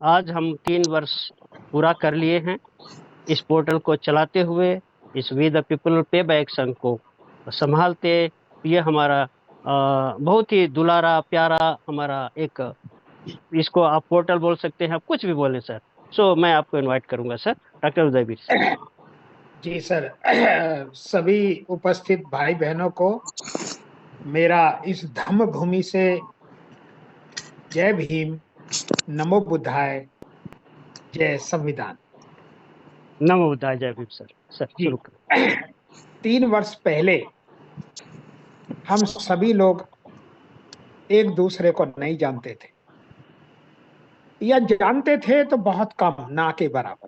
आज हम 3 वर्ष पूरा कर लिए हैं इस पोर्टल को चलाते हुए, इस वी द पीपल पे बाय एक्शन को संभालते। ये हमारा बहुत ही दुलारा प्यारा हमारा एक, इसको आप पोर्टल बोल सकते हैं, आप कुछ भी बोले सर। सो मैं आपको इनवाइट करूंगा सर, डॉक्टर उदयवीर सर। जी सर। सभी उपस्थित भाई बहनों को मेरा इस धम्म भूमि से जय भीम, नमो बुद्धाय, जय संविधान। नमो बुद्धाय, जय भीम सर। सर जी। शुरू करें। 3 वर्ष पहले हम सभी लोग एक दूसरे को नहीं जानते थे, या जानते थे तो बहुत कम, ना के बराबर।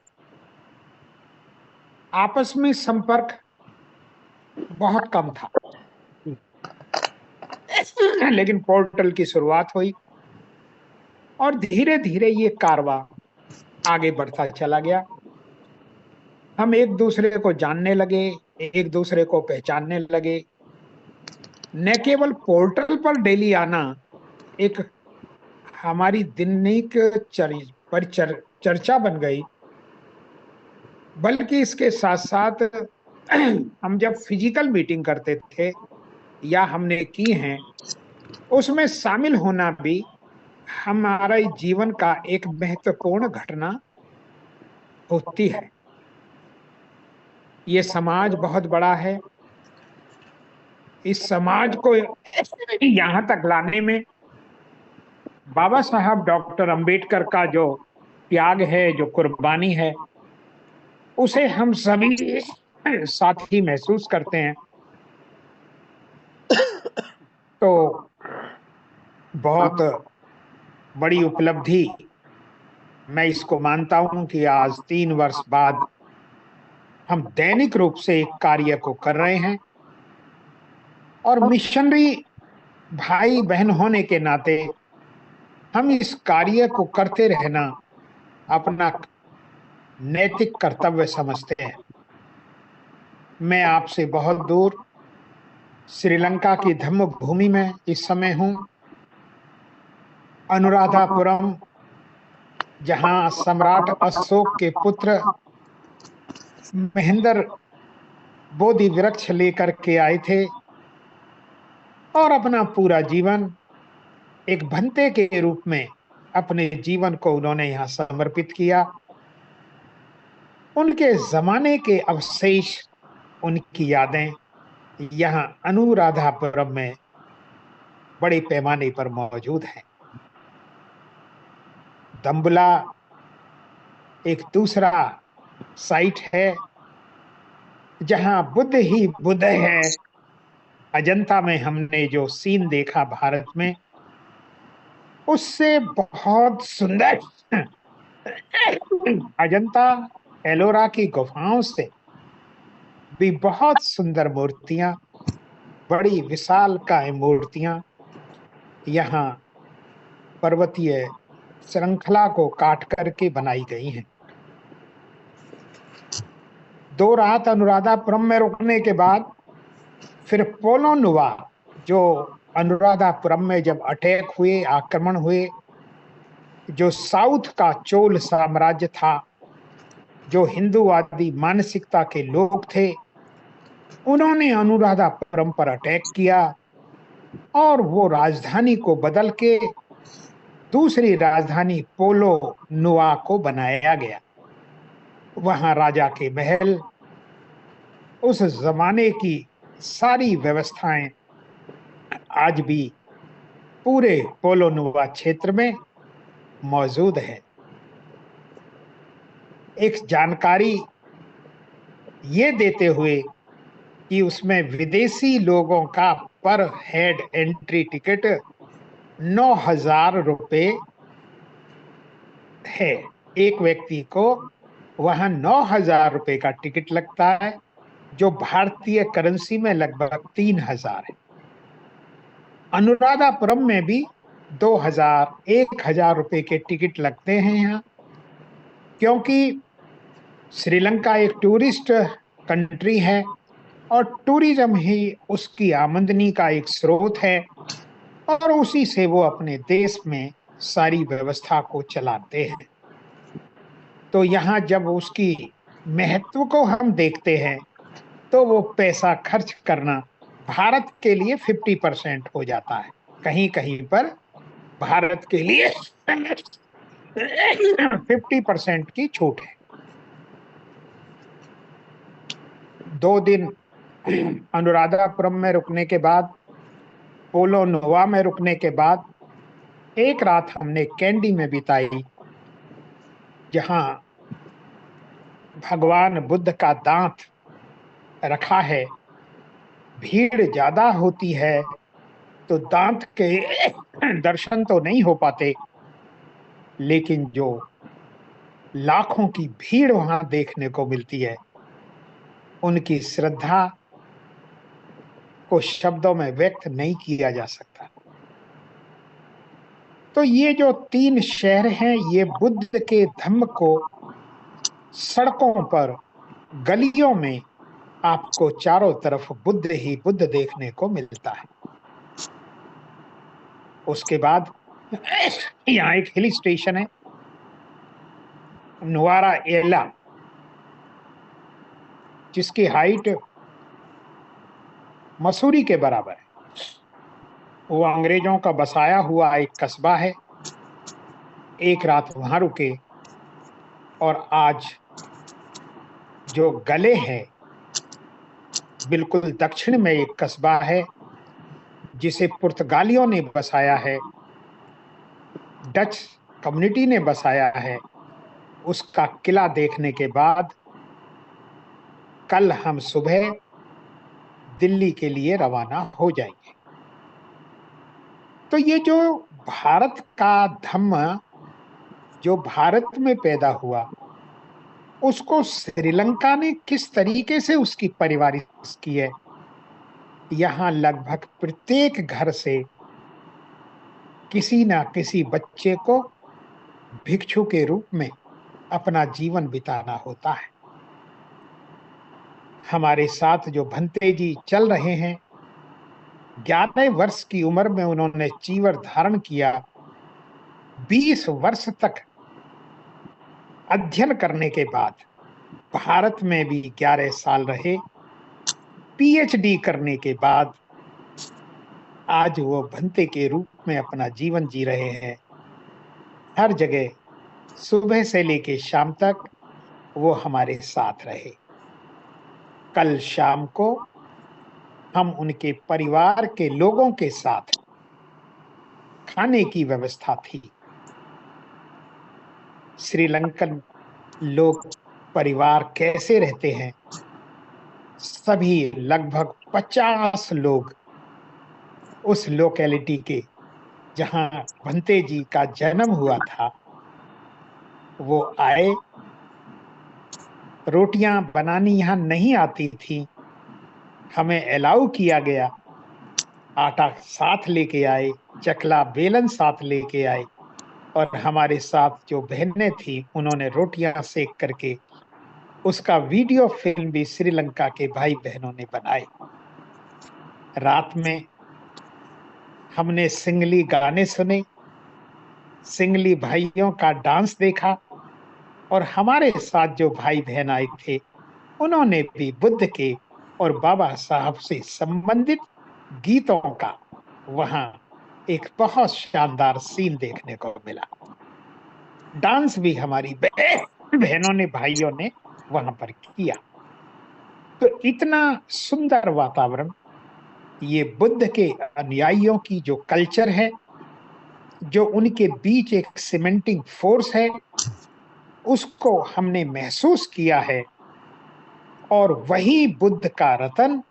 आपस में संपर्क बहुत कम था। लेकिन पोर्टल की शुरुआत हुई और धीरे धीरे ये कारवां आगे बढ़ता चला गया। हम एक दूसरे को जानने लगे, एक दूसरे को पहचानने लगे। न केवल पोर्टल पर डेली आना एक हमारी दैनिक चर्चा बन गई, बल्कि इसके साथ साथ हम जब फिजिकल मीटिंग करते थे या हमने की हैं, उसमें शामिल होना भी हमारे जीवन का एक महत्वपूर्ण घटना होती है। ये समाज बहुत बड़ा है। इस समाज को यहाँ तक लाने में बाबा साहब डॉक्टर अंबेडकर का जो त्याग है, जो कुर्बानी है, उसे हम सभी साथी महसूस करते हैं। तो बहुत बड़ी उपलब्धि मैं इसको मानता हूं कि आज 3 वर्ष बाद हम दैनिक रूप से एक कार्य को कर रहे हैं, और मिशनरी भाई बहन होने के नाते हम इस कार्य को करते रहना अपना नैतिक कर्तव्य समझते हैं। मैं आपसे बहुत दूर श्रीलंका की धम्म भूमि में इस समय हूं, अनुराधापुरम, जहां सम्राट अशोक के पुत्र महेंद्र बोधि वृक्ष लेकर के आए थे और अपना पूरा जीवन एक भंते के रूप में अपने जीवन को उन्होंने यहाँ समर्पित किया। उनके जमाने के अवशेष, उनकी यादें यहाँ अनुराधापुरम में बड़े पैमाने पर मौजूद हैं। दम्बुला एक दूसरा साइट है जहां बुद्ध ही बुद्ध है। अजंता में हमने जो सीन देखा भारत में, उससे बहुत सुंदर अजंता एलोरा की गुफाओं से भी बहुत सुंदर मूर्तियां, बड़ी विशालकाय मूर्तियां यहाँ पर्वतीय श्रृंखला को काट करके बनाई गई हैं। 2 रात अनुराधापुरम में रुकने के बाद फिर पोलो नुआ, जो अनुराधापुरम में जब अटैक हुए, आक्रमण हुए, जो साउथ का चोल साम्राज्य था, जो हिंदूवादी मानसिकता के लोग थे, उन्होंने अनुराधापुरम पर अटैक किया और वो राजधानी को बदल के दूसरी राजधानी पोलो नुआ को बनाया गया। वहां राजा के महल, उस जमाने की सारी व्यवस्थाएं आज भी पूरे पोलो नुआ क्षेत्र में मौजूद है। एक जानकारी ये देते हुए कि उसमें विदेशी लोगों का पर हेड एंट्री टिकट 9,000 रुपए है। एक व्यक्ति को वहां 9,000 रुपए का टिकट लगता है, जो भारतीय करेंसी में लगभग 3,000 है। अनुराधापुरम में भी 2,000, 1,000 रुपए के टिकट लगते हैं यहाँ, क्योंकि श्रीलंका एक टूरिस्ट कंट्री है और टूरिज्म ही उसकी आमदनी का एक स्रोत है, और उसी से वो अपने देश में सारी व्यवस्था को चलाते हैं। तो यहाँ जब उसकी महत्व को हम देखते हैं तो वो पैसा खर्च करना भारत के लिए 50% हो जाता है। कहीं कहीं पर भारत के लिए 50% की छूट है। 2 दिन अनुराधापुरम में रुकने के बाद, पोलो नोवा में रुकने के बाद, एक रात हमने कैंडी में बिताई, जहां भगवान बुद्ध का दांत रखा है। भीड़ ज्यादा होती है तो दांत के दर्शन तो नहीं हो पाते, लेकिन जो लाखों की भीड़ वहां देखने को मिलती है, उनकी श्रद्धा को शब्दों में व्यक्त नहीं किया जा सकता। तो ये जो 3 शहर हैं, ये बुद्ध के धम्म को सड़कों पर, गलियों में आपको चारों तरफ बुद्ध ही बुद्ध देखने को मिलता है। उसके बाद यहाँ एक हिल स्टेशन है, नुआरा एला, जिसकी हाइट मसूरी के बराबर है। वो अंग्रेजों का बसाया हुआ एक कस्बा है। एक रात वहां रुके और आज जो गले है, बिल्कुल दक्षिण में एक कस्बा है जिसे पुर्तगालियों ने बसाया है, डच कम्युनिटी ने बसाया है। उसका किला देखने के बाद कल हम सुबह दिल्ली के लिए रवाना हो जाएंगे। तो ये जो भारत का धम्म जो भारत में पैदा हुआ, उसको श्रीलंका ने किस तरीके से उसकी परवरिश की है। यहाँ लगभग प्रत्येक घर से किसी ना किसी बच्चे को भिक्षु के रूप में अपना जीवन बिताना होता है। हमारे साथ जो भंते जी चल रहे हैं, 11 वर्ष की उम्र में उन्होंने चीवर धारण किया। 20 वर्ष तक अध्ययन करने के बाद भारत में भी 11 साल रहे। पीएचडी करने के बाद आज वो भंते के रूप में अपना जीवन जी रहे हैं। हर जगह सुबह से लेके शाम तक वो हमारे साथ रहे। कल शाम को हम उनके परिवार के लोगों के साथ खाने की व्यवस्था थी। श्रीलंकन लोग परिवार कैसे रहते हैं, सभी लगभग 50 लोग उस लोकेलिटी के जहां भंते जी का जन्म हुआ था, वो आए। रोटियां बनानी यहाँ नहीं आती थी, हमें अलाउ किया गया। आटा साथ लेके आए, चकला बेलन साथ लेके आए, और हमारे साथ जो बहनें थी उन्होंने रोटियां सेक करके उसका वीडियो फिल्म भी श्रीलंका के भाई बहनों ने बनाए। रात में हमने सिंगली गाने सुने, सिंगली भाइयों का डांस देखा, और हमारे साथ जो भाई बहन आए थे उन्होंने भी बुद्ध के और बाबा साहब से संबंधित गीतों का वहां एक बहुत शानदार सीन देखने को मिला। डांस भी हमारी बहनों ने, भाइयों ने वहां पर किया। तो इतना सुंदर वातावरण, ये बुद्ध के अनुयायियों की जो कल्चर है, जो उनके बीच एक सीमेंटिंग फोर्स है, उसको हमने महसूस किया है। और वही बुद्ध का रतन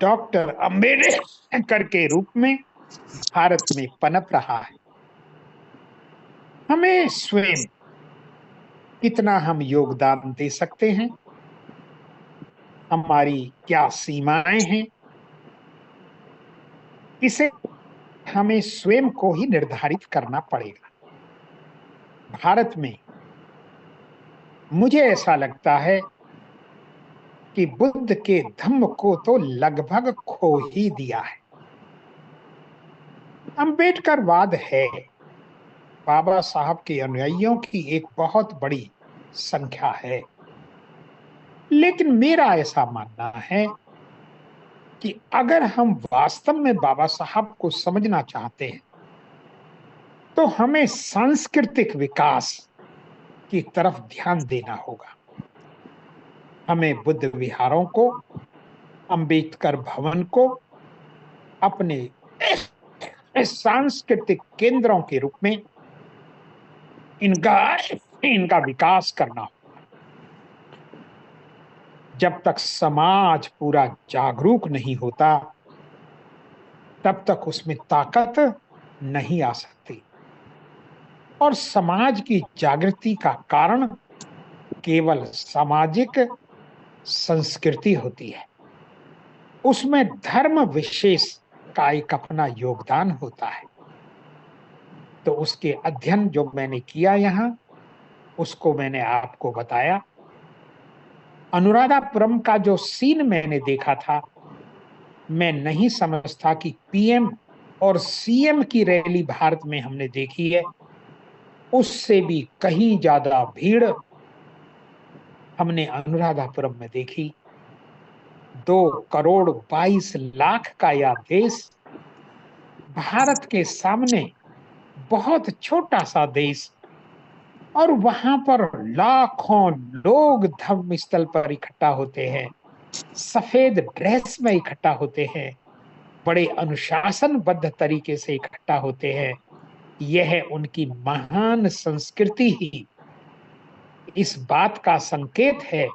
डॉक्टर अंबेडकर के रूप में भारत में पनप रहा है। हमें स्वयं कितना हम योगदान दे सकते हैं, हमारी क्या सीमाएं हैं, इसे हमें स्वयं को ही निर्धारित करना पड़ेगा। भारत में मुझे ऐसा लगता है कि बुद्ध के धम्म को तो लगभग खो ही दिया है। अंबेडकरवाद है, बाबा साहब के अनुयायियों की एक बहुत बड़ी संख्या है। लेकिन मेरा ऐसा मानना है कि अगर हम वास्तव में बाबा साहब को समझना चाहते हैं तो हमें सांस्कृतिक विकास की तरफ ध्यान देना होगा। हमें बुद्ध विहारों को, अंबेडकर भवन को अपने सांस्कृतिक केंद्रों के रूप में इनका इनका विकास करना होगा। जब तक समाज पूरा जागरूक नहीं होता तब तक उसमें ताकत नहीं आ सकती। और समाज की जागृति का कारण केवल सामाजिक संस्कृति होती है। उसमें धर्म विशेष का एक अपना योगदान होता है। तो उसके अध्ययन जो मैंने किया यहाँ, उसको मैंने आपको बताया। अनुराधापुरम का जो सीन मैंने देखा था, मैं नहीं समझता कि पीएम और सीएम की रैली भारत में हमने देखी है। उससे भी कहीं ज्यादा भीड़ हमने अनुराधापुरम में देखी। 2 करोड़ 22 लाख का यह देश, भारत के सामने बहुत छोटा सा देश, और वहां पर लाखों लोग धर्म स्थल पर इकट्ठा होते हैं, सफेद ड्रेस में इकट्ठा होते हैं, बड़े अनुशासनबद्ध तरीके से इकट्ठा होते हैं। यह उनकी महान संस्कृति ही इस बात का संकेत है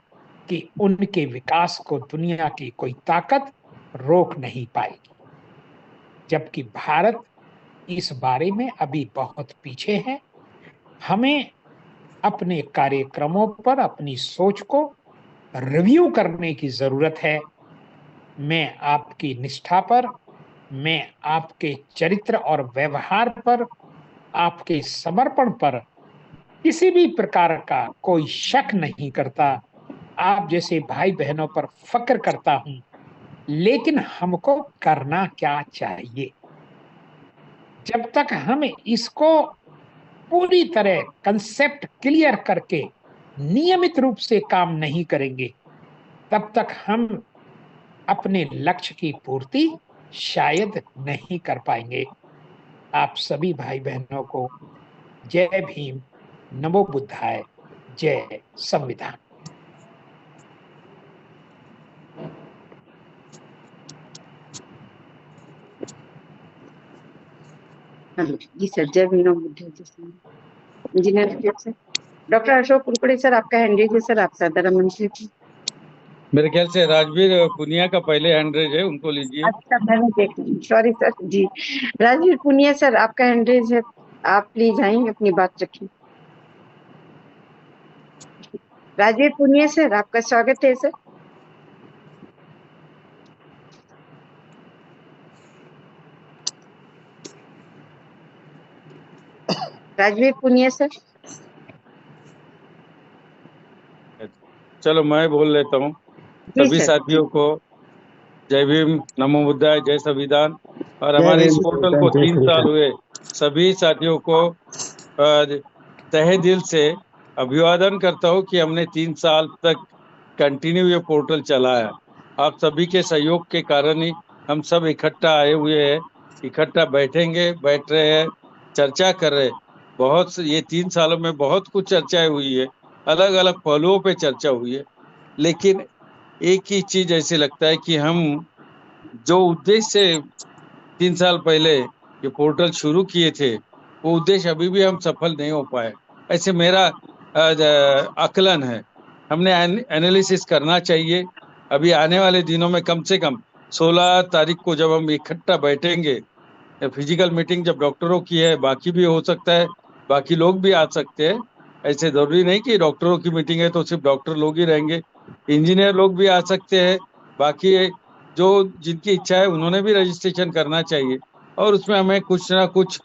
कि उनके विकास को दुनिया की कोई ताकत रोक नहीं पाएगी। जबकि भारत इस बारे में अभी बहुत पीछे है। हमें अपने कार्यक्रमों पर अपनी सोच को रिव्यू करने की जरूरत है। मैं आपकी निष्ठा पर, मैं आपके चरित्र और व्यवहार पर, आपके समर्पण पर किसी भी प्रकार का कोई शक नहीं करता। आप जैसे भाई बहनों पर फक्र करता हूं। लेकिन हमको करना क्या चाहिए? जब तक हम इसको पूरी तरह कंसेप्ट क्लियर करके नियमित रूप से काम नहीं करेंगे, तब तक हम अपने लक्ष्य की पूर्ति शायद नहीं कर पाएंगे। आप सभी भाई बहनों को जय भीम, नमो बुद्धाय, जय संविधान। हेलो जी सर, जय भीम, नमो बुद्धाय। Engineer sir, doctor Ashok Kulkarni sir, आपका हैंड रेज है सर, आप सदर मंत्री। मेरे ख्याल से राजवीर पुनिया का पहले हैंड रेज है, उनको लीजिए। अच्छा, मैंने देख ली, सॉरी सर जी। राजवीर पुनिया सर, आपका हैंड रेज है, आप प्लीज आएंगे, अपनी बात रखिए। राजवीर पुनिया सर, आपका स्वागत है सर। राजवीर पुनिया सर। चलो मैं बोल लेता हूँ। सभी साथियों को जय भीम, नमो बुद्धाय, जय संविधान। और हमारे इस पोर्टल को 3 साल हुए, सभी साथियों को तहे दिल से अभिवादन करता हूँ कि हमने 3 साल तक कंटिन्यू ये पोर्टल चलाया। आप सभी के सहयोग के कारण ही हम सब इकट्ठा आए हुए हैं, इकट्ठा बैठेंगे, बैठ रहे हैं, चर्चा कर रहे हैं। बहुत ये 3 सालों में बहुत कुछ चर्चाएं हुई है, अलग अलग पहलुओं पे चर्चा हुई है। लेकिन एक ही चीज ऐसे लगता है कि हम जो उद्देश्य से 3 साल पहले ये पोर्टल शुरू किए थे, वो उद्देश्य अभी भी हम सफल नहीं हो पाए, ऐसे मेरा आकलन है। हमने एनालिसिस करना चाहिए। अभी आने वाले दिनों में कम से कम 16 तारीख को जब हम इकट्ठा बैठेंगे, फिजिकल मीटिंग जब डॉक्टरों की है, बाकी भी हो सकता है, बाकी लोग भी आ सकते हैं। ऐसे जरूरी नहीं कि डॉक्टरों की मीटिंग है तो सिर्फ डॉक्टर लोग ही रहेंगे, इंजीनियर लोग भी आ सकते हैं। बाकी जो जिनकी इच्छा है उन्होंने भी रजिस्ट्रेशन करना चाहिए, और उसमें हमें कुछ ना कुछ